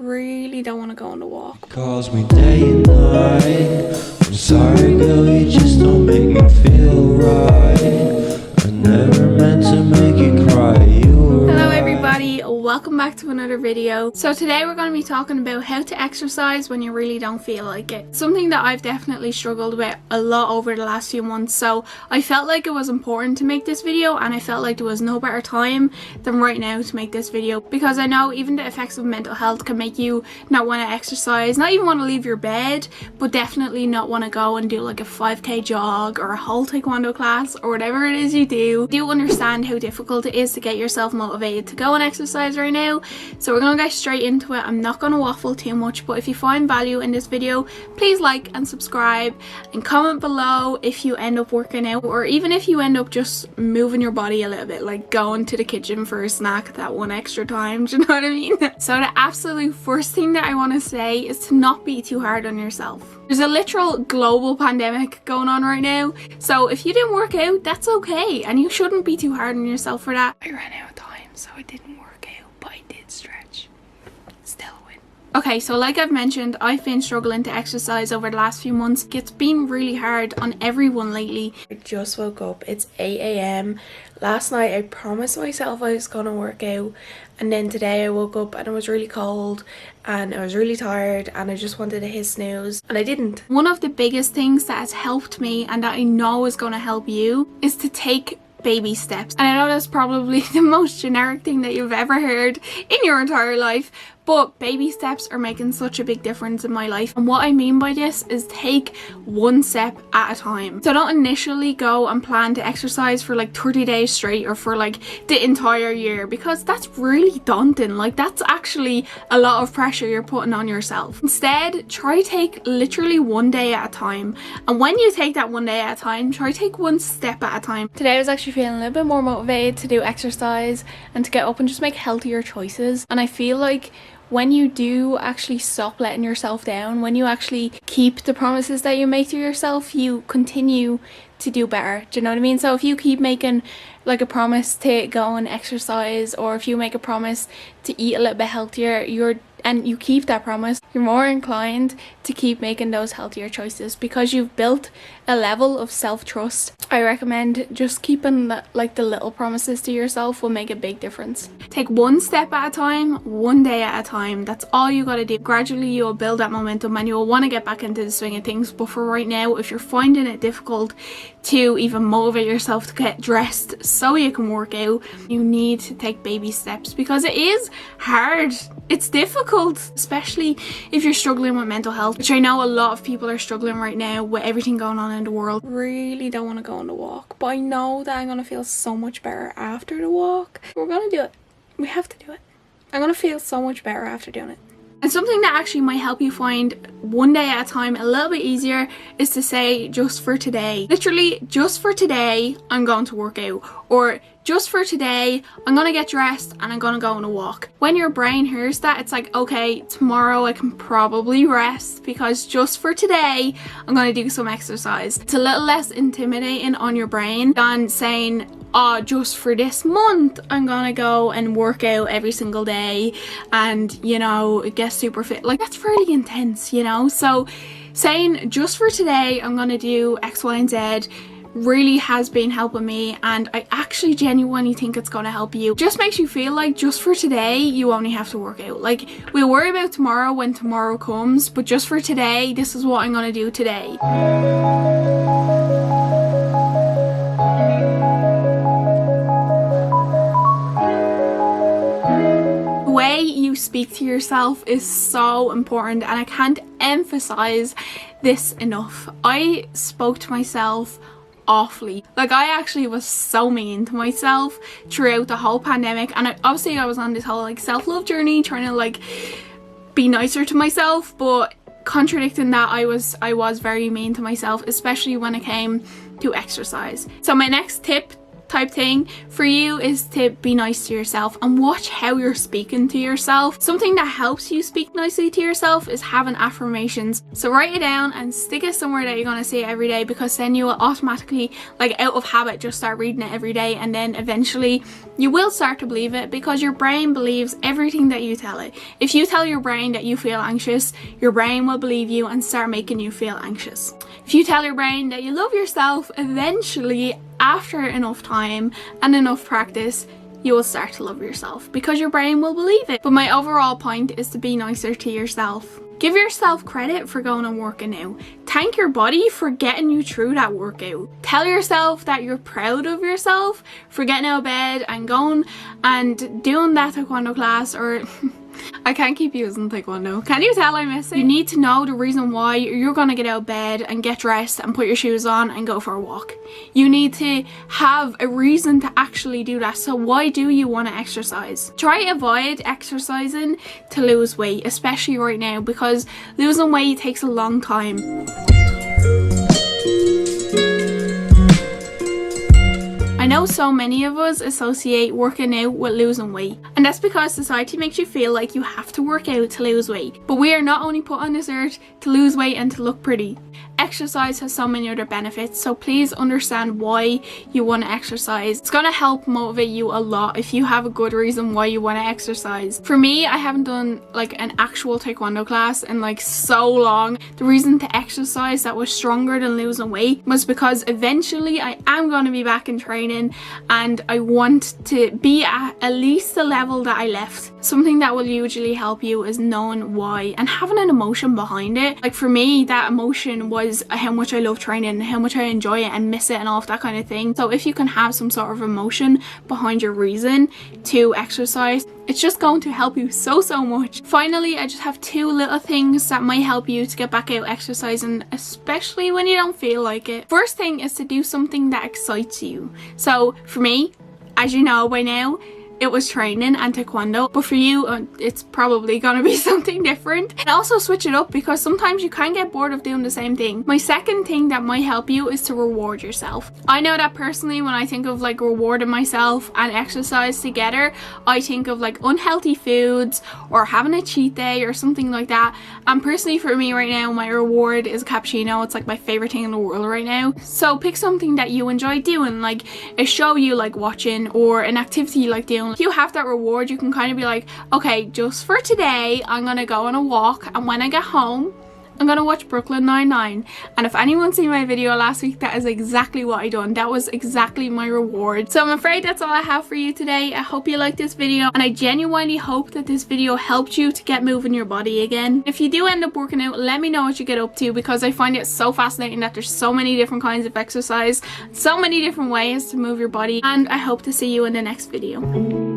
really don't want to go on the walk. Calls me day and night. I'm sorry, girl, you just don't make me feel right. I never meant to make you cry. Hello everybody, welcome back to another video. So today we're going to be talking about how to exercise when you really don't feel like it. Something that I've definitely struggled with a lot over the last few months, so I felt like it was important to make this video, and I felt like there was no better time than right now to make this video, because I know even the effects of mental health can make you not want to exercise, not even want to leave your bed, but definitely not want to go and do like a 5k jog or a whole taekwondo class or whatever it is you do. I do understand how difficult it is to get yourself motivated to go and exercise right now, so we're gonna get straight into it. I'm not gonna waffle too much, but if you find value in this video, please like and subscribe and comment below if you end up working out, or even if you end up just moving your body a little bit, like going to the kitchen for a snack that one extra time. Do you know what I mean? So the absolute first thing that I want to say is to not be too hard on yourself. There's a literal global pandemic going on right now, so if you didn't work out, that's okay, and you shouldn't be too hard on yourself for that. I ran out of time, so I didn't work out, but I did stretch. Still a win. Okay, so like I've mentioned, I've been struggling to exercise over the last few months. It's been really hard on everyone lately. I just woke up. It's 8 a.m. Last night I promised myself I was gonna work out, and then today I woke up and it was really cold and I was really tired and I just wanted to hit snooze, and I didn't. One of the biggest things that has helped me, and that I know is going to help you, is to take baby steps. And I know that's probably the most generic thing that you've ever heard in your entire life, but baby steps are making such a big difference in my life. And what I mean by this is take one step at a time. So don't initially go and plan to exercise for like 30 days straight or for like the entire year, because that's really daunting. Like, that's actually a lot of pressure you're putting on yourself. Instead, try take literally one day at a time. And when you take that one day at a time, try take one step at a time. Today I was actually feeling a little bit more motivated to do exercise and to get up and just make healthier choices. And I feel like when you do actually stop letting yourself down, when you actually keep the promises that you make to yourself, you continue to do better. Do you know what I mean? So if you keep making like a promise to go and exercise, or if you make a promise to eat a little bit healthier, and you keep that promise, you're more inclined to keep making those healthier choices because you've built a level of self-trust. I recommend just keeping the little promises to yourself will make a big difference. Take one step at a time, one day at a time. That's all you gotta do. Gradually you'll build that momentum and you'll want to get back into the swing of things. But for right now, if you're finding it difficult to even motivate yourself to get dressed so you can work out, you need to take baby steps, because it is hard. It's difficult, especially if you're struggling with mental health, which I know a lot of people are struggling right now with everything going on in the world. Really don't want to go on the walk, but I know that I'm going to feel so much better after the walk. We're going to do it. We have to do it. I'm going to feel so much better after doing it. And something that actually might help you find one day at a time a little bit easier is to say, just for today. Literally, just for today, I'm going to work out. Or just for today, I'm going to get dressed and I'm going to go on a walk. When your brain hears that, it's like, okay, tomorrow I can probably rest, because just for today, I'm going to do some exercise. It's a little less intimidating on your brain than saying, oh, just for this month I'm gonna go and work out every single day and, you know, get super fit. Like, that's really intense, you know? So saying just for today I'm gonna do X, Y, and Z really has been helping me, and I actually genuinely think it's gonna help you. Just makes you feel like just for today you only have to work out. Like, we'll worry about tomorrow when tomorrow comes, but just for today, this is what I'm gonna do today. The way you speak to yourself is so important, and I can't emphasize this enough. I spoke to myself awfully. Like, I actually was so mean to myself throughout the whole pandemic, and obviously I was on this whole like self-love journey, trying to like be nicer to myself, but contradicting that, I was very mean to myself, especially when it came to exercise. So my next tip type thing for you is to be nice to yourself and watch how you're speaking to yourself. Something that helps you speak nicely to yourself is having affirmations. So write it down and stick it somewhere that you're going to say it every day, because then you will automatically, like out of habit, just start reading it every day, and then eventually you will start to believe it, because your brain believes everything that you tell it. If you tell your brain that you feel anxious, your brain will believe you and start making you feel anxious. If you tell your brain that you love yourself, eventually after enough time and enough practice, you will start to love yourself, because your brain will believe it. But my overall point is to be nicer to yourself. Give yourself credit for going and working out. Thank your body for getting you through that workout. Tell yourself that you're proud of yourself for getting out of bed and going and doing that taekwondo class, or I can't keep using taekwondo. Can you tell I miss it? You need to know the reason why you're gonna get out of bed and get dressed and put your shoes on and go for a walk. You need to have a reason to actually do that. So why do you want to exercise? Try to avoid exercising to lose weight, especially right now, because losing weight takes a long time. I know so many of us associate working out with losing weight, and that's because society makes you feel like you have to work out to lose weight. But we are not only put on this earth to lose weight and to look pretty. Exercise has so many other benefits, so please understand why you want to exercise. It's going to help motivate you a lot if you have a good reason why you want to exercise. For me, I haven't done like an actual taekwondo class in like so long. The reason to exercise that was stronger than losing weight was because eventually I am going to be back in training, and I want to be at least the level that I left. Something that will usually help you is knowing why and having an emotion behind it. Like for me, that emotion was how much I love training, how much I enjoy it and miss it and all of that kind of thing. So if you can have some sort of emotion behind your reason to exercise, it's just going to help you so much. Finally, I just have 2 little things that might help you to get back out exercising, especially when you don't feel like it. First thing is to do something that excites you. So for me, as you know by now, it was training and taekwondo, but for you it's probably gonna be something different. And also switch it up, because sometimes you can get bored of doing the same thing. My second thing that might help you is to reward yourself. I know that personally, when I think of like rewarding myself and exercise together, I think of like unhealthy foods or having a cheat day or something like that. And personally for me right now, my reward is a cappuccino. It's like my favorite thing in the world right now. So pick something that you enjoy doing, like a show you like watching or an activity you like doing. If you have that reward, you can kind of be like, okay, just for today I'm gonna go on a walk, and when I get home I'm gonna watch Brooklyn Nine-Nine. And if anyone seen my video last week, that is exactly what I done. That was exactly my reward. So I'm afraid that's all I have for you today. I hope you liked this video, and I genuinely hope that this video helped you to get moving your body again. If you do end up working out, let me know what you get up to, because I find it so fascinating that there's so many different kinds of exercise, so many different ways to move your body, and I hope to see you in the next video.